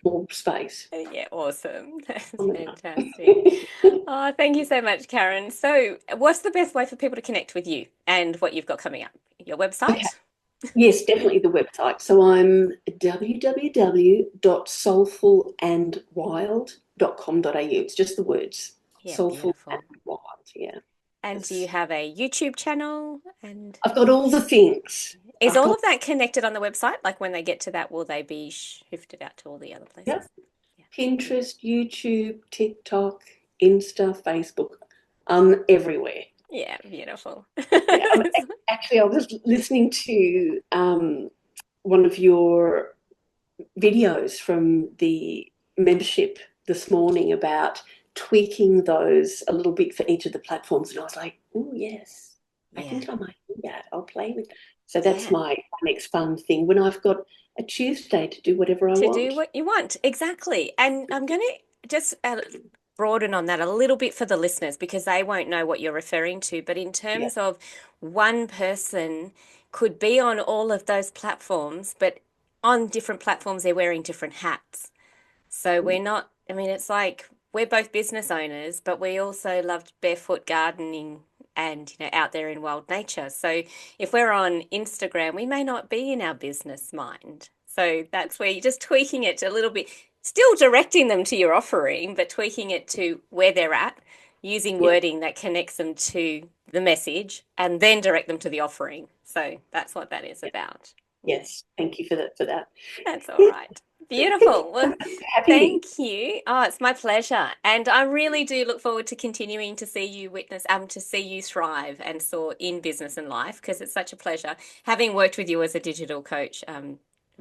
small space. Yeah, awesome. That's fantastic. Oh, thank you so much, Karen. So, what's the best way for people to connect with you and what you've got coming up? Your website? Okay. Yes, definitely the website. So I'm www.soulfulandwild.com.au. It's just the words. Yeah, Soulful beautiful. and wild, yeah. And do you have a YouTube channel? And I've got all the things. is I've all got, of that connected on the website? Like when they get to that, will they be shifted out to all the other yeah, places? Yeah. Pinterest, YouTube, TikTok, Insta, Facebook. Everywhere. Yeah, beautiful. Yeah, actually, I was listening to one of your videos from the membership this morning about tweaking those a little bit for each of the platforms. And I was like, oh, yes, I Yeah. think I might do that. I'll play with that. So that's Yeah. my next fun thing when I've got a Tuesday to do whatever I To want. do what you want. Exactly. And I'm going to just broaden on that a little bit for the listeners because they won't know what you're referring to. But in Yeah. terms of one person could be on all of those platforms, but on different platforms, they're wearing different hats. So we're not, I mean, it's like we're both business owners, but we also loved barefoot gardening and, out there in wild nature. So if we're on Instagram, we may not be in our business mind. So that's where you're just tweaking it a little bit, still directing them to your offering, but tweaking it to where they're at, using Yeah. wording that connects them to the message and then direct them to the offering. So that's what that is about. Yes. Thank you for that. That's all right. Beautiful. Well, Happy. thank you. Oh, it's my pleasure. And I really do look forward to continuing to see you to see you thrive and soar in business and life because it's such a pleasure having worked with you as a digital coach,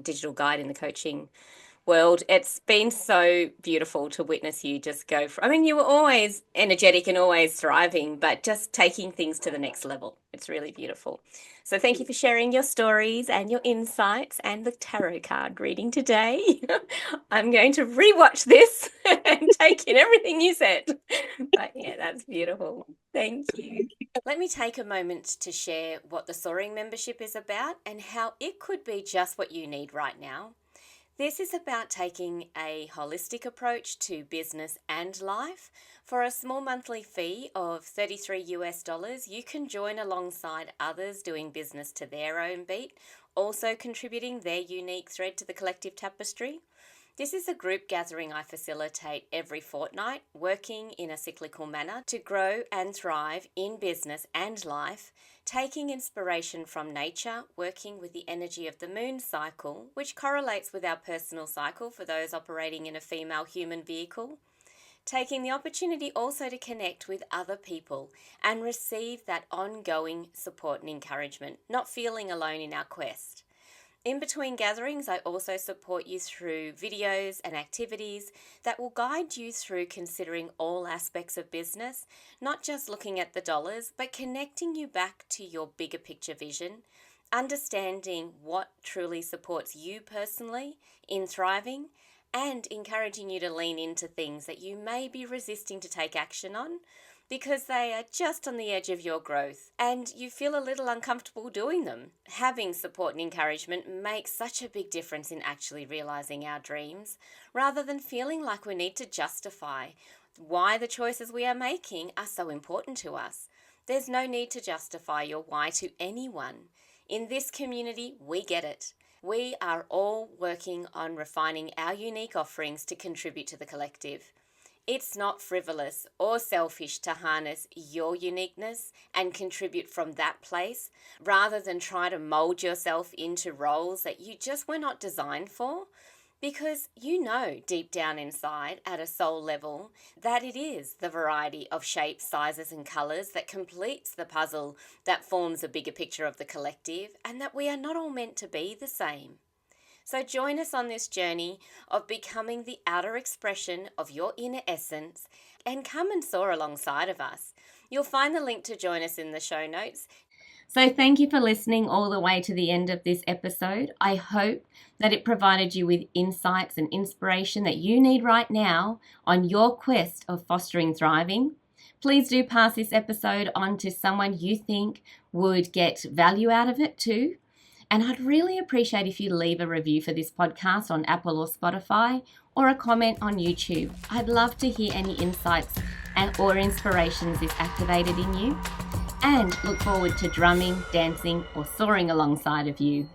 digital guide in the coaching world. It's been so beautiful to witness you just go I mean, you were always energetic and always thriving, but just taking things to the next level. It's really beautiful. So thank you for sharing your stories and your insights and the tarot card reading today. I'm going to rewatch this and take in everything you said. But yeah, that's beautiful. Thank you. Let me take a moment to share what the Soaring membership is about and how it could be just what you need right now. This is about taking a holistic approach to business and life. For a small monthly fee of $33, you can join alongside others doing business to their own beat, also contributing their unique thread to the collective tapestry. This is a group gathering I facilitate every fortnight, working in a cyclical manner to grow and thrive in business and life, taking inspiration from nature, working with the energy of the moon cycle, which correlates with our personal cycle for those operating in a female human vehicle, taking the opportunity also to connect with other people and receive that ongoing support and encouragement, not feeling alone in our quest. In between gatherings, I also support you through videos and activities that will guide you through considering all aspects of business, not just looking at the dollars, but connecting you back to your bigger picture vision, understanding what truly supports you personally in thriving, and encouraging you to lean into things that you may be resisting to take action on, because they are just on the edge of your growth and you feel a little uncomfortable doing them. Having support and encouragement makes such a big difference in actually realizing our dreams, rather than feeling like we need to justify why the choices we are making are so important to us. There's no need to justify your why to anyone. In this community, we get it. We are all working on refining our unique offerings to contribute to the collective. It's not frivolous or selfish to harness your uniqueness and contribute from that place, rather than try to mold yourself into roles that you just were not designed for. Because you know deep down inside, at a soul level, that it is the variety of shapes, sizes, and colours that completes the puzzle that forms a bigger picture of the collective, and that we are not all meant to be the same. So join us on this journey of becoming the outer expression of your inner essence, and come and soar alongside of us. You'll find the link to join us in the show notes. So thank you for listening all the way to the end of this episode. I hope that it provided you with insights and inspiration that you need right now on your quest of fostering thriving. Please do pass this episode on to someone you think would get value out of it too. And I'd really appreciate if you leave a review for this podcast on Apple or Spotify, or a comment on YouTube. I'd love to hear any insights or inspirations this activated in you, and look forward to drumming, dancing, or soaring alongside of you.